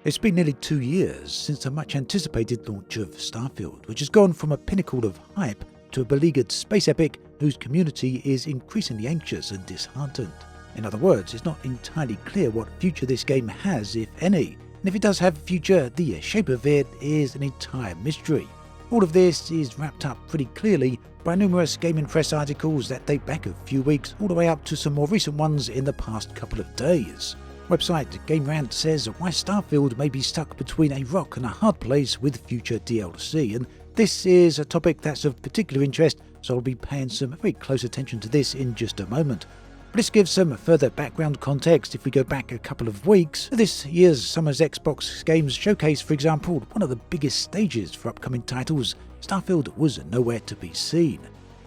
It's been nearly 2 years since the much-anticipated launch of Starfield, which has gone from a pinnacle of hype to a beleaguered space epic whose community is increasingly anxious and disheartened. In other words, it's not entirely clear what future this game has, if any, and if it does have a future, the shape of it is an entire mystery. All of this is wrapped up pretty clearly by numerous gaming press articles that date back a few weeks, all the way up to some more recent ones in the past couple of days. Website Rant says why Starfield may be stuck between a rock and a hard place with future DLC, and this is a topic that's of particular interest, so I'll be paying some very close attention to this in just a moment. But let's give some further background context. If we go back a couple of weeks, this year's Summer's Xbox Games Showcase, for example, one of the biggest stages for upcoming titles, Starfield was nowhere to be seen.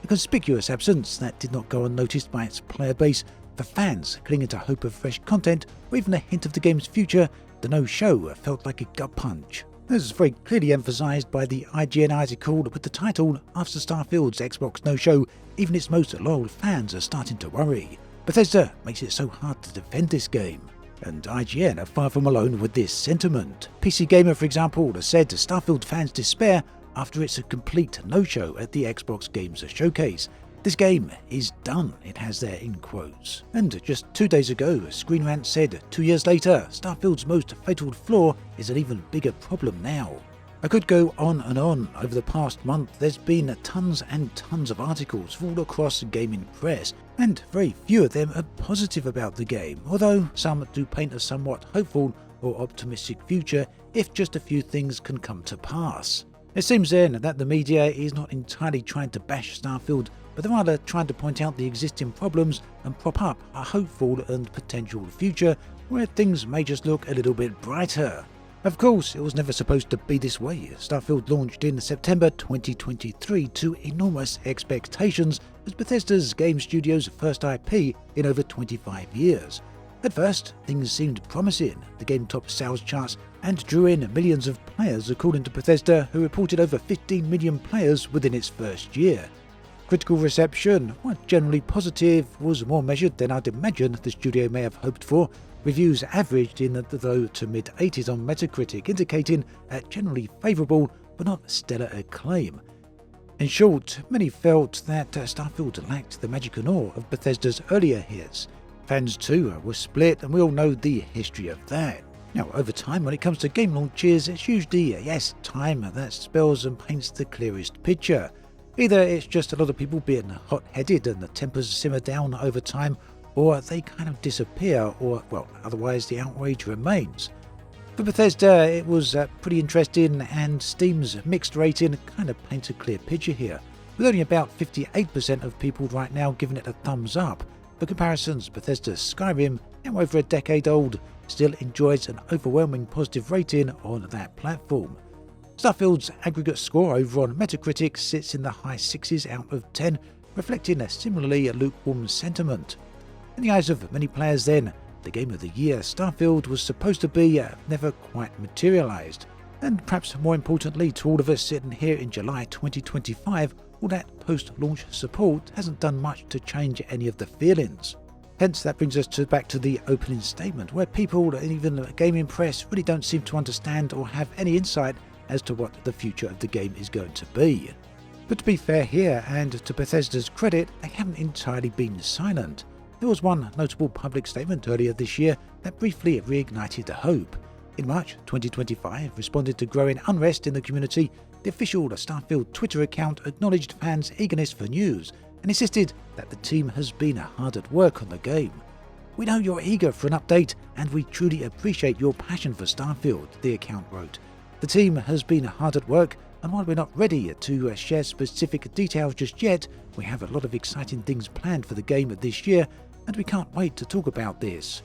A conspicuous absence that did not go unnoticed by its player base. For fans clinging to hope of fresh content, or even a hint of the game's future, the no-show felt like a gut punch. This is very clearly emphasised by the IGN article with the title, "After Starfield's Xbox no-show, even its most loyal fans are starting to worry. Bethesda makes it so hard to defend this game." And IGN are far from alone with this sentiment. PC Gamer, for example, said Starfield fans despair after it's a complete no-show at the Xbox Games Showcase. "This game is done," it has there in quotes. And just 2 days ago, Rant said, 2 years later, Starfield's most fatal flaw is an even bigger problem now. I could go on and on. Over the past month, there's been tons and tons of articles all across the gaming press, and very few of them are positive about the game, although some do paint a somewhat hopeful or optimistic future if just a few things can come to pass. It seems then that the media is not entirely trying to bash Starfield, but they're rather trying to point out the existing problems and prop up a hopeful and potential future where things may just look a little bit brighter. Of course, it was never supposed to be this way. Starfield launched in September 2023 to enormous expectations as Bethesda's game studio's first IP in over 25 years. At first, things seemed promising. The game topped sales charts and drew in millions of players, according to Bethesda, who reported over 15 million players within its first year. Critical reception, while generally positive, was more measured than I'd imagined the studio may have hoped for. Reviews averaged in the low to mid-80s on Metacritic, indicating a generally favourable but not stellar acclaim. In short, many felt that Starfield lacked the magic and awe of Bethesda's earlier hits. Fans too were split, and we all know the history of that. Now, over time, when it comes to game launches, it's usually, time that spells and paints the clearest picture. Either it's just a lot of people being hot-headed and the tempers simmer down over time, or they kind of disappear, or, otherwise the outrage remains. For Bethesda, it was pretty interesting, and Steam's mixed rating kind of paints a clear picture here, with only about 58% of people right now giving it a thumbs up. For comparisons, Bethesda's Skyrim, now over a decade old, still enjoys an overwhelming positive rating on that platform. Starfield's aggregate score over on Metacritic sits in the high 6s out of 10, reflecting a similarly lukewarm sentiment. In the eyes of many players then, the game of the year, Starfield was supposed to be never quite materialised. And perhaps more importantly to all of us sitting here in July 2025, all that post-launch support hasn't done much to change any of the feelings. Hence, that brings us back to the opening statement, where people, and even the gaming press, really don't seem to understand or have any insight as to what the future of the game is going to be. But to be fair here, and to Bethesda's credit, they haven't entirely been silent. There was one notable public statement earlier this year that briefly reignited hope. In March 2025, responding to growing unrest in the community, the official Starfield Twitter account acknowledged fans' eagerness for news and insisted that the team has been hard at work on the game. "We know you're eager for an update, and we truly appreciate your passion for Starfield," the account wrote. "The team has been hard at work, and while we're not ready to share specific details just yet, we have a lot of exciting things planned for the game this year, and we can't wait to talk about this."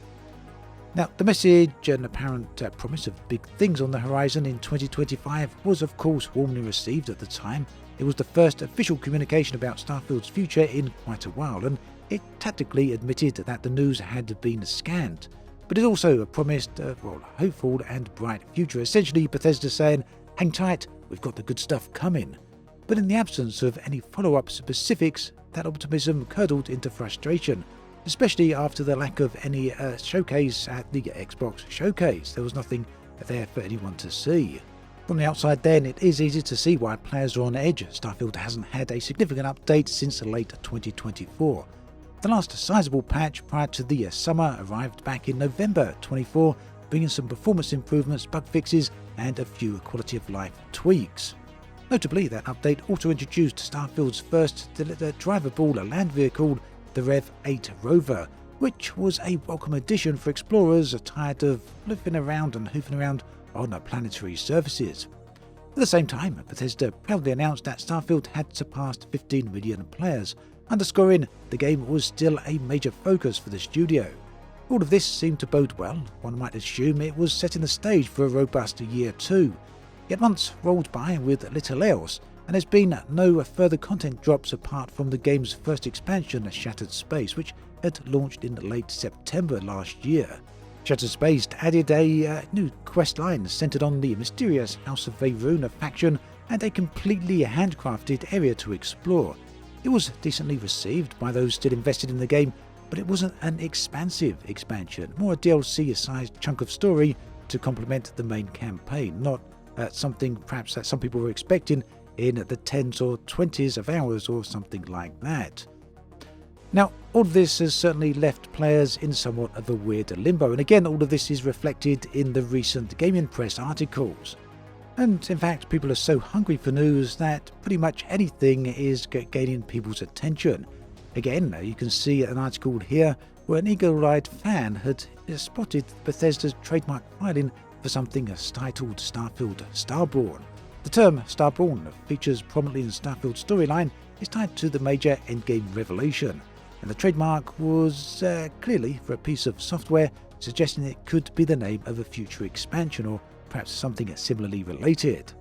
Now, the message and apparent promise of big things on the horizon in 2025 was of course warmly received at the time. It was the first official communication about Starfield's future in quite a while, and it tactically admitted that the news had been scant. But it also promised a hopeful and bright future, essentially Bethesda saying, "Hang tight, we've got the good stuff coming." But in the absence of any follow-up specifics, that optimism curdled into frustration, especially after the lack of any showcase at the Xbox Showcase. There was nothing there for anyone to see. From the outside then, it is easy to see why players are on edge. Starfield hasn't had a significant update since late 2024. The last sizable patch prior to the summer arrived back in November 24, bringing some performance improvements, bug fixes, and a few quality of life tweaks. Notably, that update also introduced Starfield's first drivable land vehicle, the Rev 8 Rover, which was a welcome addition for explorers tired of flipping around and hoofing around on planetary surfaces. At the same time, Bethesda proudly announced that Starfield had surpassed 15 million players, underscoring the game was still a major focus for the studio. All of this seemed to bode well. One might assume it was setting the stage for a robust year 2. Yet months rolled by with little else, and there's been no further content drops apart from the game's first expansion, Shattered Space, which had launched in late September last year. Shattered Space added a new quest line centered on the mysterious House of Veyron faction and a completely handcrafted area to explore. It was decently received by those still invested in the game, but it wasn't an expansive expansion, more a DLC-sized chunk of story to complement the main campaign, not something perhaps that some people were expecting in the 10s or 20s of hours or something like that. Now, all of this has certainly left players in somewhat of a weird limbo, and again, all of this is reflected in the recent Gaming Press articles. And in fact, people are so hungry for news that pretty much anything is gaining people's attention. Again, you can see an article here where an eagle-eyed fan had spotted Bethesda's trademark filing for something titled Starfield Starborn. The term Starborn features prominently in the Starfield storyline, is tied to the major endgame revelation, and the trademark was clearly for a piece of software, suggesting it could be the name of a future expansion or perhaps something similarly related.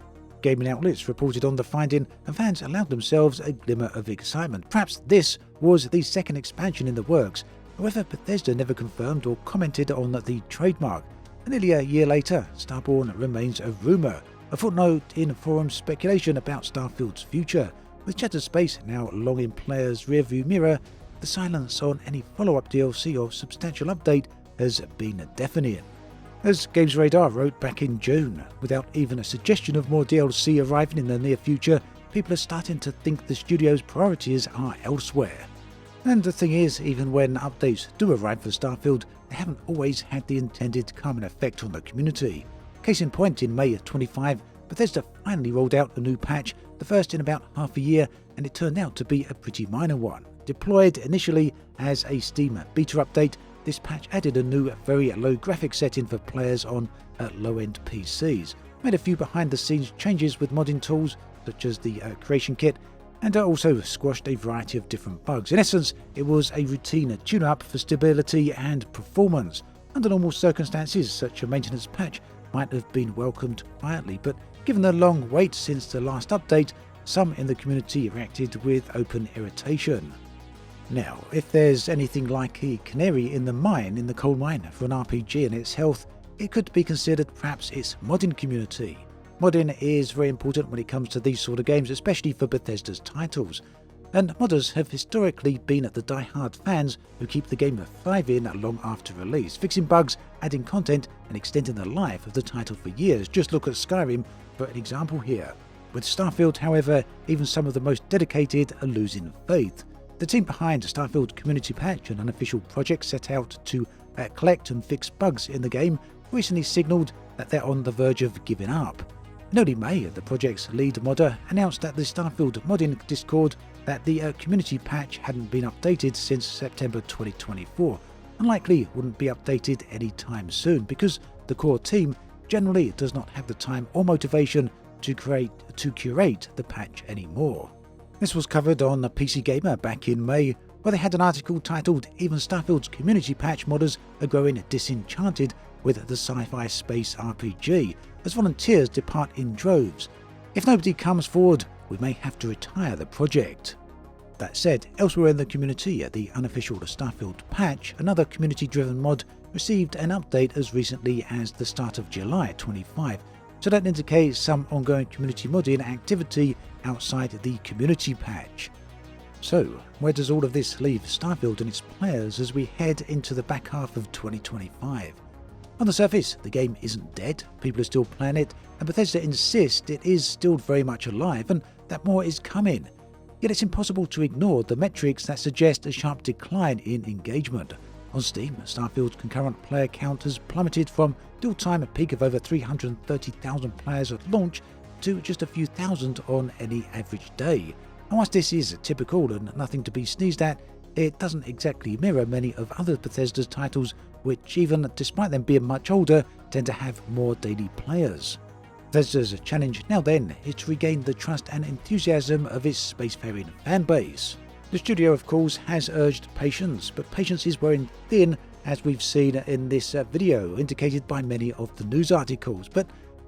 Gaming outlets reported on the finding, and fans allowed themselves a glimmer of excitement. Perhaps this was the second expansion in the works. However, Bethesda never confirmed or commented on the trademark. And nearly a year later, Starborn remains a rumour, a footnote in forum speculation about Starfield's future. With Shattered Space now long in players' rearview mirror, the silence on any follow-up DLC or substantial update has been deafening. As Games Radar wrote back in June, without even a suggestion of more DLC arriving in the near future, people are starting to think the studio's priorities are elsewhere. And the thing is, even when updates do arrive for Starfield, they haven't always had the intended calming effect on the community. Case in point, in May 25, Bethesda finally rolled out a new patch, the first in about half a year, and it turned out to be a pretty minor one. Deployed initially as a Steam beta update, this patch added a new, very low graphics setting for players on low-end PCs, made a few behind-the-scenes changes with modding tools, such as the creation kit, and also squashed a variety of different bugs. In essence, it was a routine tune-up for stability and performance. Under normal circumstances, such a maintenance patch might have been welcomed quietly, but given the long wait since the last update, some in the community reacted with open irritation. Now, if there's anything like a canary in the coal mine for an RPG and its health, it could be considered perhaps its modding community. Modding is very important when it comes to these sort of games, especially for Bethesda's titles. And modders have historically been the die-hard fans who keep the game thriving long after release, fixing bugs, adding content, and extending the life of the title for years. Just look at Skyrim for an example here. With Starfield, however, even some of the most dedicated are losing faith. The team behind Starfield Community Patch, an unofficial project set out to collect and fix bugs in the game, recently signalled that they're on the verge of giving up. In early May, the project's lead modder announced that the Starfield modding Discord that the community patch hadn't been updated since September 2024, and likely wouldn't be updated anytime soon because the core team generally does not have the time or motivation to curate the patch anymore. This was covered on the PC Gamer back in May, where they had an article titled "Even Starfield's Community Patch Modders Are Growing Disenchanted with the Sci-Fi Space RPG, as volunteers depart in droves. If nobody comes forward, we may have to retire the project." That said, elsewhere in the community, the unofficial Starfield patch, another community-driven mod, received an update as recently as the start of July 25, so that indicates some ongoing community modding activity outside the community patch. So, where does all of this leave Starfield and its players as we head into the back half of 2025? On the surface, the game isn't dead, people are still playing it, and Bethesda insists it is still very much alive and that more is coming. Yet it's impossible to ignore the metrics that suggest a sharp decline in engagement. On Steam, Starfield's concurrent player count has plummeted from the all-time peak of over 330,000 players at launch to just a few thousand on any average day. And whilst this is typical and nothing to be sneezed at, it doesn't exactly mirror many of other Bethesda's titles, which even despite them being much older, tend to have more daily players. Bethesda's challenge now then is to regain the trust and enthusiasm of its spacefaring fanbase. The studio of course has urged patience, but patience is wearing thin as we've seen in this video, indicated by many of the news articles. But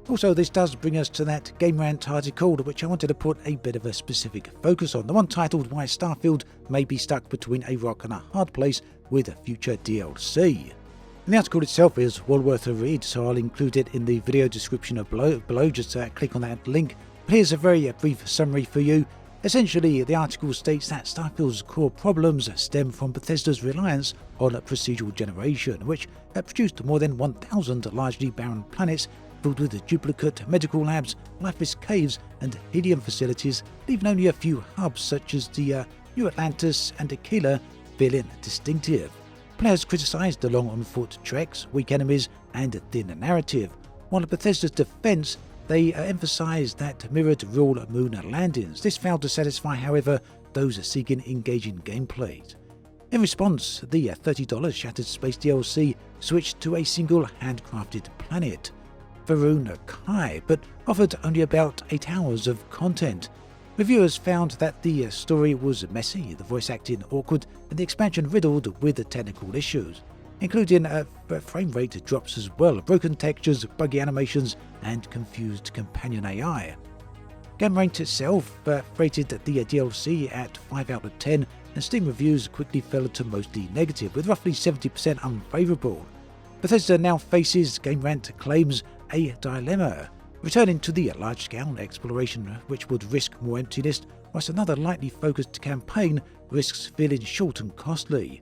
also this does bring us to that Game Rant article, which I wanted to put a bit of a specific focus on, the one titled Why Starfield May Be Stuck Between a Rock and a Hard Place with Future DLC. And the article itself is well worth a read, so I'll include it in the video description below. Just click on that link. But here's a very brief summary for you. Essentially, the article states that Starfield's core problems stem from Bethesda's reliance on procedural generation, which produced more than 1,000 largely barren planets filled with duplicate medical labs, lifeless caves, and helium facilities, leaving only a few hubs such as the New Atlantis and Aquila feeling distinctive. Players criticised the long on-foot treks, weak enemies, and thin narrative, while at Bethesda's defence, they emphasised that mirrored real moon landings. This failed to satisfy, however, those seeking engaging gameplay. In response, the $30 Shattered Space DLC switched to a single handcrafted planet, Varun Kai, but offered only about 8 hours of content. Reviewers found that the story was messy, the voice acting awkward, and the expansion riddled with technical issues, including frame rate drops as well, broken textures, buggy animations, and confused companion AI. Game Rant itself rated the DLC at 5 out of 10, and Steam reviews quickly fell to mostly negative, with roughly 70% unfavourable. Bethesda now faces, Game Rant claims, a dilemma, returning to the large-scale exploration which would risk more emptiness, whilst another lightly focused campaign risks feeling short and costly.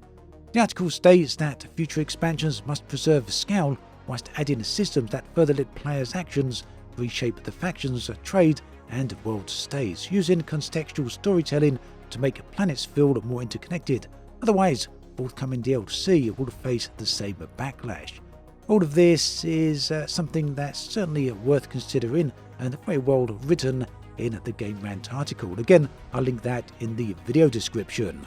The article states that future expansions must preserve scale whilst adding systems that further let players' actions reshape the factions, trade, and world states, using contextual storytelling to make planets feel more interconnected. Otherwise, forthcoming DLC will face the same backlash. All of this is something that's certainly worth considering and very well written in the Game Rant article. Again, I'll link that in the video description.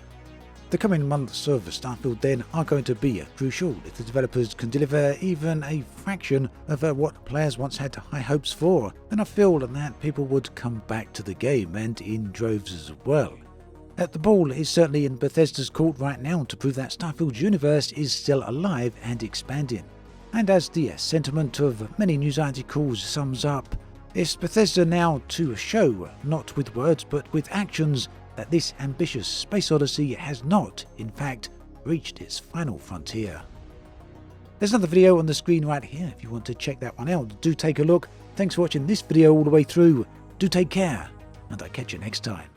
The coming months of Starfield then are going to be crucial if the developers can deliver even a fraction of what players once had high hopes for, then I feel that people would come back to the game, and in droves as well. The ball is certainly in Bethesda's court right now to prove that Starfield's universe is still alive and expanding. And as the sentiment of many news articles sums up, it's Bethesda now to show, not with words but with actions, that this ambitious space odyssey has not, in fact, reached its final frontier. There's another video on the screen right here if you want to check that one out. Do take a look. Thanks for watching this video all the way through. Do take care, and I'll catch you next time.